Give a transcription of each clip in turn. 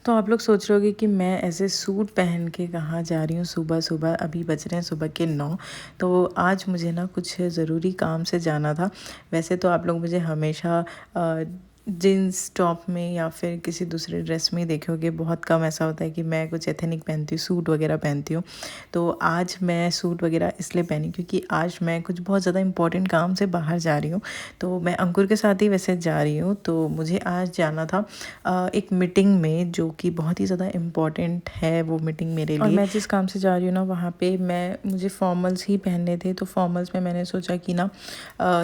तो आप लोग सोच रहे होगे कि मैं ऐसे सूट पहन के कहाँ जा रही हूँ सुबह सुबह। अभी बज रहे हैं सुबह के 9। तो आज मुझे ना कुछ ज़रूरी काम से जाना था। वैसे तो आप लोग मुझे हमेशा जीन्स टॉप में या फिर किसी दूसरे ड्रेस में ही देखे होगे। बहुत कम ऐसा होता है कि मैं कुछ एथनिक पहनती हूँ, सूट वगैरह पहनती हूँ। तो आज मैं सूट वगैरह इसलिए पहनी क्योंकि आज मैं कुछ बहुत ज़्यादा इम्पोर्टेंट काम से बाहर जा रही हूँ। तो मैं अंकुर के साथ ही वैसे जा रही हूँ। तो मुझे आज जाना था एक मीटिंग में, जो कि बहुत ही ज़्यादा इम्पॉर्टेंट है वो मीटिंग मेरे लिए। और मैं जिस काम से जा रही हूँ ना, वहाँ पे मुझे फॉर्मल्स ही पहनने थे। तो फॉर्मल्स में मैंने सोचा कि ना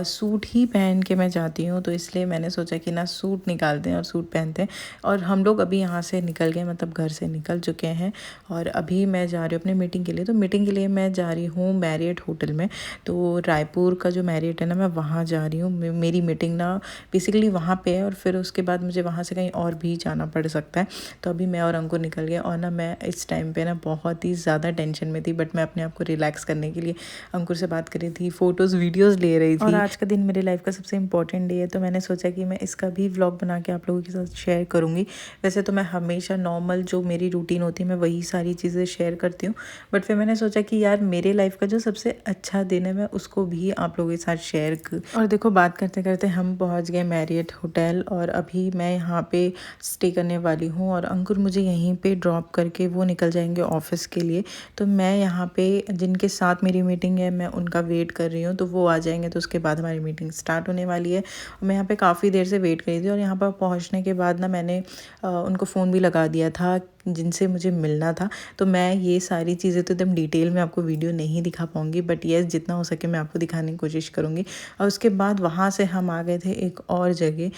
सूट ही पहन के मैं जाती हूँ। तो इसलिए मैंने सोचा कि ना सूट निकालते हैं और सूट पहनते हैं। और हम लोग अभी यहाँ से निकल गए, मतलब घर से निकल चुके हैं। और अभी मैं जा रही हूँ अपने मीटिंग के लिए। तो मीटिंग के लिए मैं जा रही हूँ मैरियट होटल में। तो रायपुर का जो मैरियट है ना, मैं वहाँ जा रही हूँ। मेरी मीटिंग ना बेसिकली वहाँ पे है, और फिर उसके बाद मुझे वहाँ से कहीं और भी जाना पड़ सकता है। तो अभी मैं और अंकुर निकल गए। और ना मैं इस टाइम पे ना बहुत ही ज़्यादा टेंशन में थी, बट मैं अपने आप को रिलैक्स करने के लिए अंकुर से बात कर रही थी, फ़ोटोज़ वीडियोज़ ले रही थी। और आज का दिन मेरे लाइफ का सबसे इंपॉर्टेंट डे है, तो मैंने सोचा कि मैं इसका भी व्लॉग बना के आप लोगों के साथ शेयर करूँगी। वैसे तो मैं हमेशा नॉर्मल जो मेरी रूटीन होती है मैं वही सारी चीज़ें शेयर करती हूँ, बट फिर मैंने सोचा कि यार मेरे लाइफ का जो सबसे अच्छा दिन है मैं उसको भी आप लोगों के साथ शेयर कर। और देखो, बात करते करते हम पहुँच गए मैरियट होटल, और अभी मैं यहाँ पे स्टे करने वाली हूँ। और अंकुर मुझे यहीं पे ड्रॉप करके वो निकल जाएंगे ऑफिस के लिए। तो मैं यहाँ पे जिनके साथ मेरी मीटिंग है मैं उनका वेट कर रही हूँ। तो वो आ जाएंगे तो उसके बाद हमारी मीटिंग स्टार्ट होने वाली है। और मैं यहाँ पे काफ़ी देर से वेट कर रही थी। और यहाँ पर पहुँचने के बाद ना मैंने उनको फ़ोन भी लगा दिया था जिनसे मुझे मिलना था। तो मैं ये सारी चीज़ें तो एकदम डिटेल में आपको वीडियो नहीं दिखा पाऊँगी, बट येस जितना हो सके मैं आपको दिखाने की कोशिश करूँगी। और उसके बाद वहाँ से हम आ गए थे एक और जगह।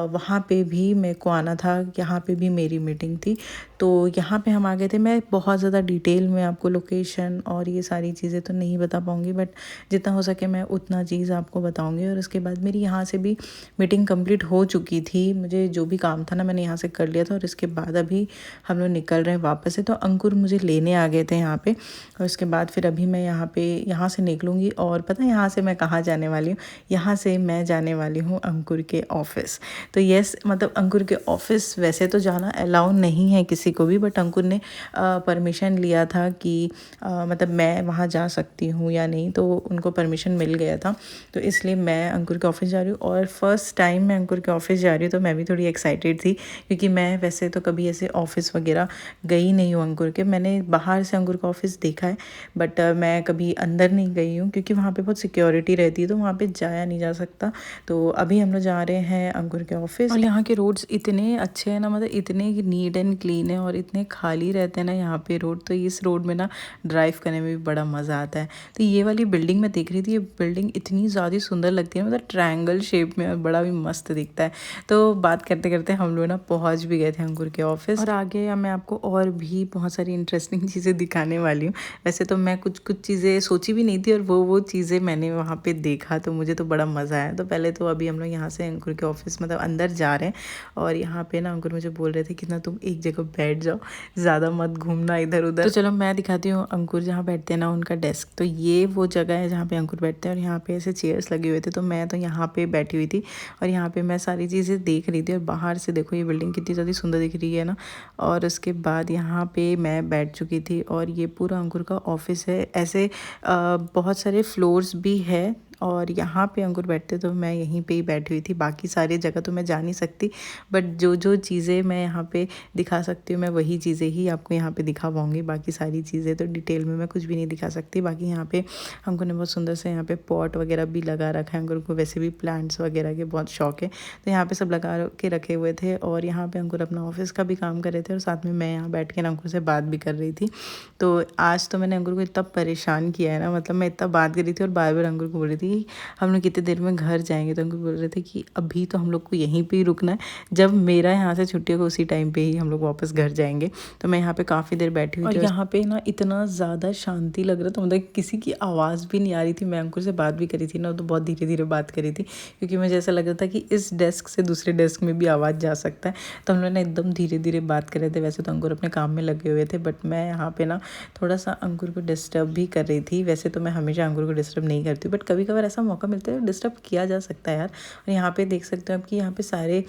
वहाँ पे भी मेरे को आना था, यहाँ पे भी मेरी मीटिंग थी। तो यहाँ पे हम आ गए थे। मैं बहुत ज़्यादा डिटेल में आपको लोकेशन और ये सारी चीज़ें तो नहीं बता पाऊँगी, बट जितना हो सके मैं उतना चीज़ आपको बताऊँगी। और उसके बाद मेरी यहाँ से भी मीटिंग कंप्लीट हो चुकी थी। मुझे जो भी काम था ना मैंने यहाँ से कर लिया था। और इसके बाद अभी हम लोग निकल रहे हैं वापस से। तो अंकुर मुझे लेने आ गए थे यहाँ पे। और उसके बाद फिर अभी मैं यहाँ से निकलूँगी। और पता है यहाँ से मैं कहाँ जाने वाली हूँ? यहाँ से मैं जाने वाली हूँ अंकुर के ऑफ़िस। तो यस, मतलब अंकुर के ऑफ़िस वैसे तो जाना अलाउ नहीं है किसी को भी, बट अंकुर ने परमिशन लिया था कि मतलब मैं वहाँ जा सकती हूँ या नहीं। तो उनको परमिशन मिल गया था। तो इसलिए मैं अंकुर के ऑफ़िस जा रही हूँ। और फर्स्ट टाइम मैं अंकुर के ऑफ़िस जा रही हूँ, तो मैं भी थोड़ी एक्साइटेड थी, क्योंकि मैं वैसे तो कभी ऐसे ऑफ़िस वगैरह गई नहीं हूँ अंकुर के। मैंने बाहर से अंकुर का ऑफ़िस देखा है, बट मैं कभी अंदर नहीं गई हूँ, क्योंकि वहाँ पे बहुत सिक्योरिटी रहती है, तो वहाँ पे जाया नहीं जा सकता। तो अभी हम लोग जा रहे हैं अंकुर के ऑफ़िस। और यहाँ के रोड्स इतने अच्छे हैं ना, मतलब इतने नीट एंड क्लीन है और इतने खाली रहते हैं ना यहाँ पे रोड। तो इस रोड में ना ड्राइव करने में भी बड़ा मज़ा आता है। तो ये वाली बिल्डिंग मैं देख रही थी, ये बिल्डिंग इतनी ज़्यादा सुंदर लगती है, मतलब ट्रायंगल शेप में, और बड़ा भी मस्त दिखता है। तो बात करते करते हम लोग ना पहुँच भी गए थे अंकुर के ऑफ़िस। और आगे मैं आपको और भी बहुत सारी इंटरेस्टिंग चीज़ें दिखाने वाली हूँ। वैसे तो मैं कुछ चीज़ें सोची भी नहीं थी, और वो चीज़ें मैंने वहाँ पे देखा, तो मुझे तो बड़ा मज़ा आया। तो पहले तो अभी हम लोग यहाँ से अंकुर के ऑफ़िस मतलब अंदर जा रहे हैं। और यहाँ पे ना अंकुर मुझे बोल रहे थे कि ना तुम एक जगह बैठ जाओ, ज़्यादा मत घूमना इधर उधर। तो चलो मैं दिखाती हूँ अंकुर जहाँ बैठते हैं ना उनका डेस्क। तो ये वो जगह है जहाँ पे अंकुर बैठते हैं, और यहाँ पे ऐसे चेयर्स लगे हुए थे। तो मैं तो यहाँ पे बैठी हुई थी, और यहाँ पे मैं सारी चीज़ें देख रही थी। और बाहर से देखो ये बिल्डिंग कितनी ज़्यादा सुंदर दिख रही है ना। और उसके बाद यहाँ पे मैं बैठ चुकी थी, और ये पूरा अंकुर का ऑफ़िस है। ऐसे बहुत सारे फ्लोर्स भी है, और यहाँ पे अंकुर बैठते, तो मैं यहीं पे ही बैठी हुई थी। बाकी सारी जगह तो मैं जा नहीं सकती, बट जो चीज़ें मैं यहाँ पे दिखा सकती हूँ मैं वही चीज़ें ही आपको यहाँ पे दिखा पाऊँगी। बाकी सारी चीज़ें तो डिटेल में मैं कुछ भी नहीं दिखा सकती। बाकी यहाँ पे अंकुर ने बहुत सुंदर से यहाँ पे पॉट वगैरह भी लगा रखा है। अंकुर को वैसे भी प्लांट्स वगैरह के बहुत शौक है, तो यहाँ पे सब लगा के रखे हुए थे। और यहाँ पे अंकुर अपना ऑफिस का भी काम कर रहे थे, और साथ में मैं यहाँ बैठ के अंकुर से बात भी कर रही थी। तो आज तो मैंने अंकुर को इतना परेशान किया है ना, मतलब मैं इतना बात कर रही थी, और बार बार अंकुर को बोल रही थी कि हम लोग कितनी देर में घर जाएंगे। तो अंकुर बोल रहे थे कि अभी तो हम लोग को यहीं पे ही रुकना है, जब मेरा यहाँ से छुट्टी होगा उसी टाइम पे ही हम लोग वापस घर जाएंगे। तो मैं यहाँ पे काफ़ी देर बैठी हुई थी, और यहाँ पे ना इतना ज़्यादा शांति लग रहा था, मतलब किसी की आवाज़ भी नहीं आ रही थी। मैं अंकुर से बात भी करी थी ना, तो बहुत धीरे धीरे बात करी थी, क्योंकि मुझे ऐसा लग रहा था कि इस डेस्क से दूसरे डेस्क में भी आवाज़ जा सकता है। तो हम लोग ना एकदम धीरे धीरे बात कर रहे थे। वैसे तो अंकुर अपने काम में लगे हुए थे, बट मैं यहाँ पे ना थोड़ा सा अंकुर को डिस्टर्ब भी कर रही थी। वैसे तो मैं हमेशा अंकुर को डिस्टर्ब नहीं करती, बट कभी कभार कभार ऐसा मौका मिलता है डिस्टर्ब किया जा सकता है यार। और यहाँ पे देख सकते हो आप कि यहाँ पे सारे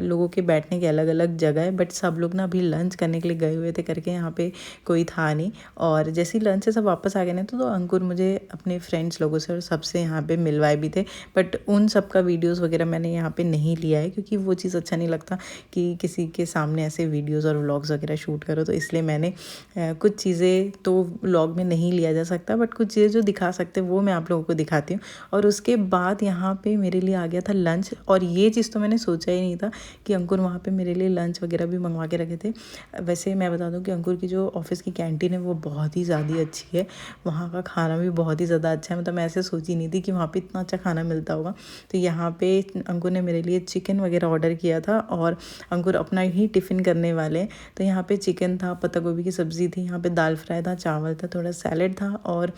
लोगों के बैठने की अलग अलग जगह है, बट सब लोग ना अभी लंच करने के लिए गए हुए थे करके यहाँ पे कोई था नहीं। और जैसे ही लंच से सब वापस आ गए ना तो अंकुर मुझे अपने फ्रेंड्स लोगों से और सबसे यहाँ पे मिलवाए भी थे, बट उन सब का वीडियोज़ वगैरह मैंने यहाँ पे नहीं लिया है क्योंकि वो चीज़ अच्छा नहीं लगता कि किसी के सामने ऐसे वीडियोज़ और व्लॉग्स वगैरह शूट करो। तो इसलिए मैंने कुछ चीज़ें तो व्लॉग में नहीं लिया जा सकता, बट कुछ चीज़ें जो दिखा सकते वो मैं आप लोगों को दिखाती हूँ। और उसके बाद यहाँ पे मेरे लिए आ गया था लंच, और ये चीज़ तो मैंने सोचा ही नहीं था कि अंकुर वहाँ पे मेरे लिए लंच वगैरह भी मंगवा के रखे थे। वैसे मैं बता दूँ कि अंकुर की जो ऑफिस की कैंटीन है वो बहुत ही ज़्यादा अच्छी है, वहाँ का खाना भी बहुत ही ज़्यादा अच्छा है। मतलब मैं ऐसे सोची नहीं थी कि वहाँ पे इतना अच्छा खाना मिलता होगा। तो यहाँ पे अंकुर ने मेरे लिए चिकन वगैरह ऑर्डर किया था, और अंकुर अपना ही टिफ़िन करने वाले। तो यहाँ पे चिकन था, पत्ता गोभी की सब्ज़ी थी, यहाँ पे दाल फ्राई था, चावल था, थोड़ा सैलेड था और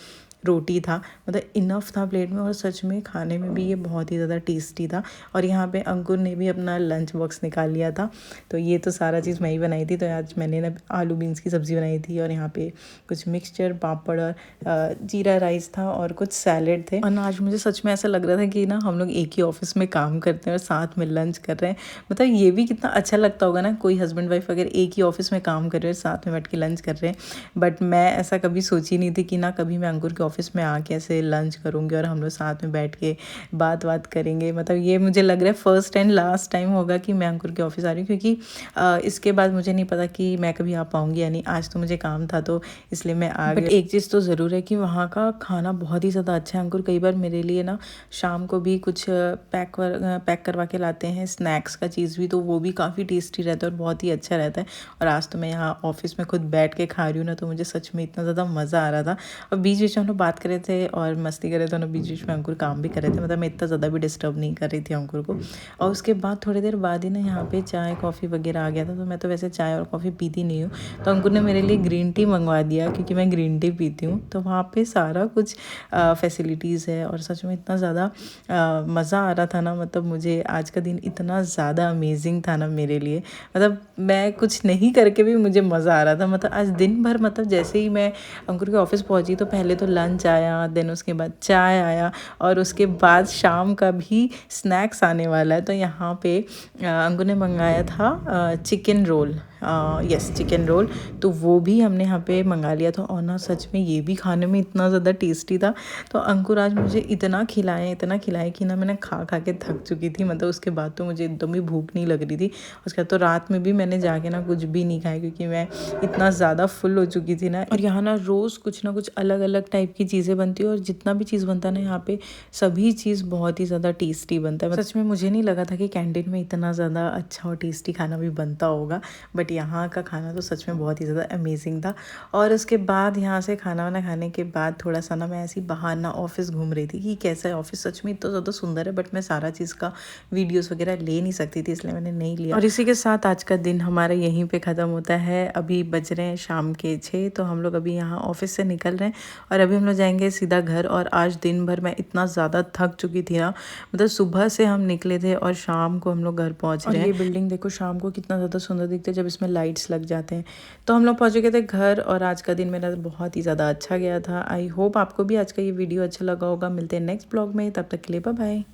रोटी था। मतलब इनफ था प्लेट में, और सच में खाने में भी ये बहुत ही ज़्यादा टेस्टी था। और यहाँ पे अंकुर ने भी अपना लंच बॉक्स निकाल लिया था। तो ये तो सारा चीज़ मैं ही बनाई थी। तो आज मैंने ना आलू बीन्स की सब्ज़ी बनाई थी, और यहाँ पे कुछ मिक्सचर, पापड़ और जीरा राइस था और कुछ सैलेड थे। और आज मुझे सच में ऐसा लग रहा था कि ना हम लोग एक ही ऑफिस में काम करते हैं और साथ में लंच कर रहे हैं। मतलब ये भी कितना अच्छा लगता होगा ना, कोई हस्बैंड वाइफ अगर एक ही ऑफिस में काम कर रहे हैं, साथ में बैठ के लंच कर रहे हैं। बट मैं ऐसा कभी सोची नहीं थी कि ना कभी मैं अंकुर के ऑफिस में आके ऐसे लंच करूँगी और हम लोग साथ में बैठ के बात करेंगे। मतलब ये मुझे लग रहा है फर्स्ट एंड लास्ट टाइम होगा कि मैं अंकुर के ऑफिस आ रही हूँ, क्योंकि इसके बाद मुझे नहीं पता कि मैं कभी आ पाऊँगी या नहीं। आज तो मुझे काम था तो इसलिए मैं आ गई। बट एक चीज़ तो ज़रूर है कि वहाँ का खाना बहुत ही ज़्यादा अच्छा है। अंकुर कई बार मेरे लिए ना शाम को भी कुछ पैक करवा के लाते हैं स्नैक्स का चीज़ भी, तो वो भी काफ़ी टेस्टी रहता है और बहुत ही अच्छा रहता है। और आज तो मैं यहाँ ऑफिस में खुद बैठ के खा रही हूँ ना, तो मुझे सच में इतना ज़्यादा मज़ा आ रहा था। और बीच बीच में हम लोग बात कर रहे थे और मस्ती कर रहे थे, और बीच बीच में अंकुर काम भी कर रहे थे। मतलब मैं इतना ज़्यादा भी डिस्टर्ब नहीं कर रही थी अंकुर को। और उसके बाद थोड़ी देर बाद ही ना यहाँ पे चाय कॉफ़ी वगैरह आ गया था। तो मैं तो वैसे चाय और कॉफ़ी पीती नहीं हूँ, तो अंकुर ने मेरे लिए ग्रीन टी मंगवा दिया क्योंकि मैं ग्रीन टी पीती हूँ। तो वहाँ पे सारा कुछ फैसिलिटीज़ है, और सच में इतना ज़्यादा मज़ा आ रहा था ना। मतलब मुझे आज का दिन इतना ज़्यादा अमेजिंग था ना मेरे लिए। मतलब मैं कुछ नहीं करके भी मुझे मज़ा आ रहा था। मतलब आज दिन भर, मतलब जैसे ही मैं अंकुर के ऑफिस पहुंची तो पहले तो लंच आया, देन उसके बाद चाय आया, और उसके बाद शाम का भी स्नैक्स आने वाला है। तो यहाँ पे अंकुर ने मंगाया था chicken roll, yes chicken roll. तो वो भी हमने यहाँ पे मंगा लिया था, और ना सच में ये भी खाने में इतना ज़्यादा टेस्टी था। तो अंकुर आज मुझे इतना खिलाए कि ना मैंने खा खा के थक चुकी थी। मतलब उसके बाद तो मुझे एकदम भी भूख नहीं लग रही थी। उसके बाद तो रात में भी मैंने जाके ना कुछ भी नहीं खाया, क्योंकि मैं इतना ज़्यादा फुल हो चुकी थी ना। और यहाँ ना रोज़ कुछ ना कुछ अलग अलग टाइप की चीज़ें बनती है, और जितना भी चीज़ बनता है ना यहाँ पे सभी चीज़ बहुत ही ज़्यादा टेस्टी बनता है। सच में मुझे नहीं लगा था कि कैंटीन में इतना ज़्यादा अच्छा और टेस्टी खाना भी बनता होगा, बट यहाँ का खाना तो सच में बहुत ही ज़्यादा अमेजिंग था। और उसके बाद यहाँ से खाना वाना खाने के बाद थोड़ा सा ना मैं ऐसी बाहर ना ऑफिस घूम रही थी कि कैसा है ऑफिस। सच में इतना ज़्यादा सुंदर है, बट मैं सारा चीज़ का वीडियोस वगैरह ले नहीं सकती थी, इसलिए मैंने नहीं लिया। और इसी के साथ आज का दिन हमारा यहीं पे ख़त्म होता है। अभी बज रहे हैं शाम के 6, तो हम लोग अभी यहाँ ऑफिस से निकल रहे हैं, और अभी हम लोग जाएंगे सीधा घर। और आज दिन भर मैं इतना ज़्यादा थक चुकी थी ना, मतलब सुबह से हम निकले थे और शाम को हम लोग घर पहुँच रहे हैं। ये बिल्डिंग देखो शाम को कितना ज़्यादा सुंदर दिखता है जब इसमें लाइट्स लग जाते हैं। तो हम लोग पहुँच गए थे घर, और आज का दिन मेरा बहुत ही ज़्यादा अच्छा गया था। आई होप आपको भी आज का ये वीडियो अच्छा लगा होगा। मिलते हैं नेक्स्ट ब्लॉग में, तब तक के लिए बाय बाय।